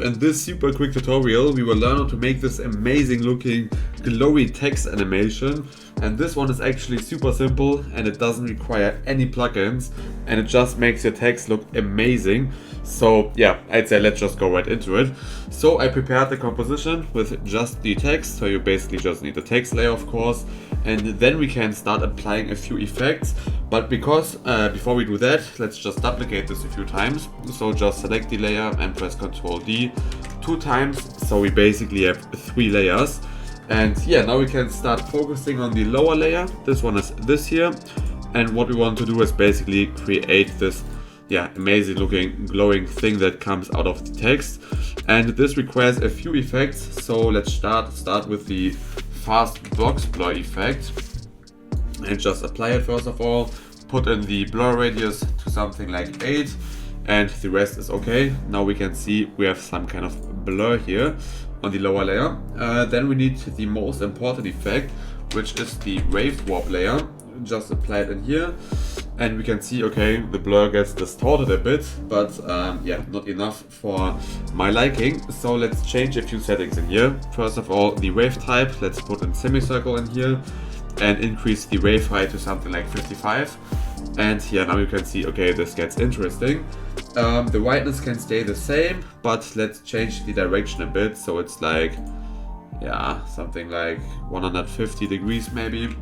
In this super quick tutorial, we will learn how to make this amazing looking glowy text animation. And this one is actually super simple and it doesn't require any plugins and it just makes your text look amazing. So yeah, I'd say let's just go right into it. So I prepared the composition with just the text. So you basically just need the text layer, of course, and then we can start applying a few effects. But because before we do that, let's just duplicate this a few times. So just select the layer and press Ctrl D 2 times. So we basically have 3 layers. And yeah, now we can start focusing on the lower layer. This one is this here. And what we want to do is basically create this amazing looking glowing thing that comes out of the text. And this requires a few effects. So let's start with the fast box blur effect. And just apply it first of all. Put in the blur radius to something like 8. And the rest is okay. Now we can see we have some kind of blur here on the lower layer. Then we need the most important effect, which is the wave warp layer. Just apply it in here and we can see, okay, the blur gets distorted a bit, but not enough for my liking. So let's change a few settings in here. First of all, the wave type, let's put in semicircle in here and increase the wave height to something like 55. And yeah, now you can see, okay, this gets interesting. The whiteness can stay the same, but let's change the direction a bit. So it's like, something like 150 degrees maybe.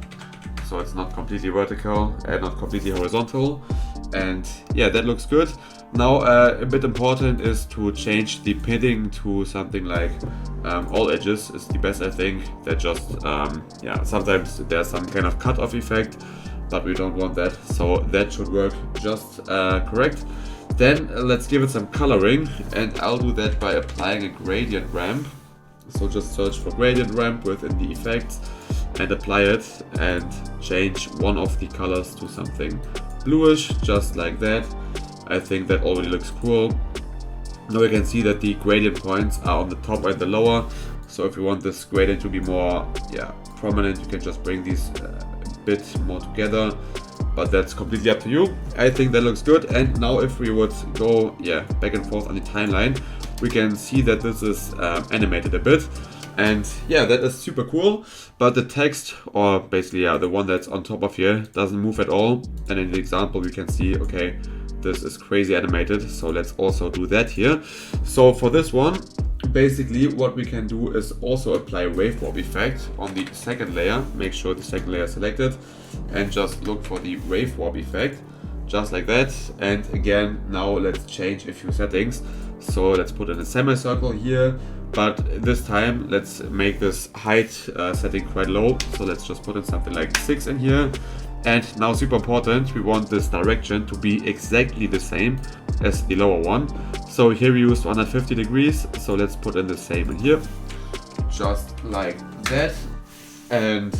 So it's not completely vertical and not completely horizontal. And yeah, that looks good. Now a bit important is to change the pitting to something like all edges is the best, I think. That just, sometimes there's some kind of cutoff effect, but we don't want that. So that should work just correct. Then let's give it some coloring, and I'll do that by applying a gradient ramp. So just search for gradient ramp within the effects and apply it and change one of the colors to something bluish, just like that. I think that already looks cool. Now we can see that the gradient points are on the top and the lower. So if you want this gradient to be more prominent, you can just bring these a bit more together. But that's completely up to you. I think that looks good. And now if we would go back and forth on the timeline, we can see that this is animated a bit. And yeah, that is super cool. But the text, or basically the one that's on top of here, doesn't move at all. And in the example we can see, okay, this is crazy animated. So let's also do that here. So for this one, basically what we can do is also apply wave warp effect on the second layer. Make sure the second layer is selected and just look for the wave warp effect, just like that. And again, now let's change a few settings. So let's put in a semicircle here, but this time let's make this height setting quite low. So let's just put in something like 6 in here. And now super important, we want this direction to be exactly the same as the lower one. So here we used 150 degrees, so let's put in the same in here, just like that. And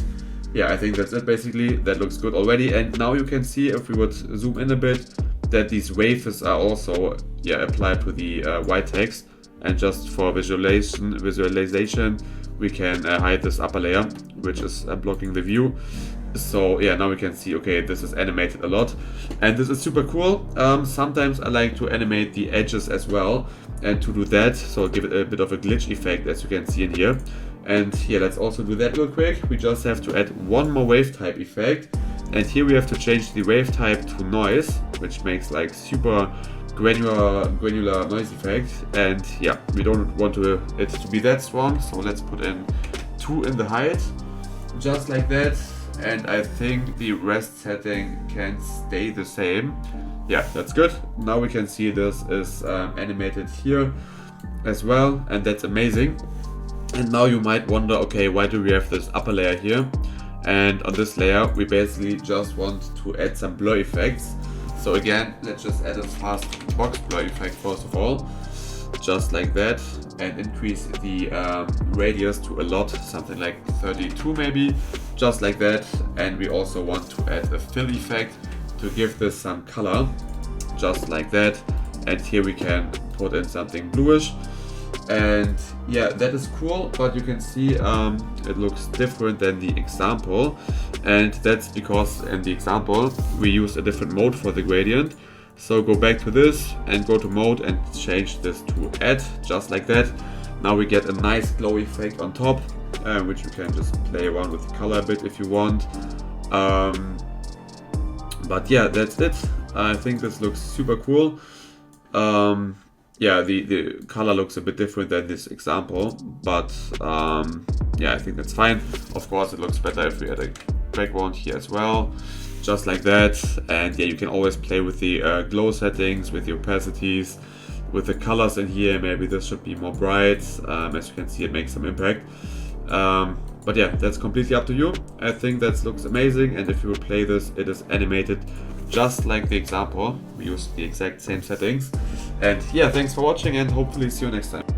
yeah, I think that's it basically. That looks good already. And now you can see, if we would zoom in a bit, that these waves are also applied to the white text. And just for visualization, we can hide this upper layer, which is blocking the view. So yeah, now we can see, okay, this is animated a lot and this is super cool. Sometimes I like to animate the edges as well, and to do that, so give it a bit of a glitch effect, as you can see in here. And yeah, let's also do that real quick. We just have to add one more wave type effect, and here we have to change the wave type to noise, which makes like super granular noise effect. And yeah, we don't want it to be that strong, so let's put in 2 in the height, just like that. And I think the rest setting can stay the same. Yeah, that's good. Now we can see this is animated here as well, and that's amazing. And now you might wonder, okay, why do we have this upper layer here? And on this layer, we basically just want to add some blur effects. So again, let's just add a fast box blur effect first of all, just like that, and increase the radius to a lot, something like 32 maybe, just like that. And we also want to add a fill effect to give this some color, just like that. And here we can put in something bluish. And yeah, that is cool, but you can see it looks different than the example. And that's because in the example we use a different mode for the gradient. So go back to this and go to mode and change this to add, just like that. Now we get a nice glow effect on top, which you can just play around with the color a bit if you want. But yeah, that's it. I think this looks super cool. Yeah, the color looks a bit different than this example, but yeah, I think that's fine. Of course, it looks better if we add a background here as well, just like that. And yeah, you can always play with the glow settings, with the opacities, with the colors in here. Maybe this should be more bright. As you can see, it makes some impact. But yeah, that's completely up to you. I think that looks amazing, and if you will play this, it is animated just like the example. We use the exact same settings. And yeah, thanks for watching, and hopefully see you next time.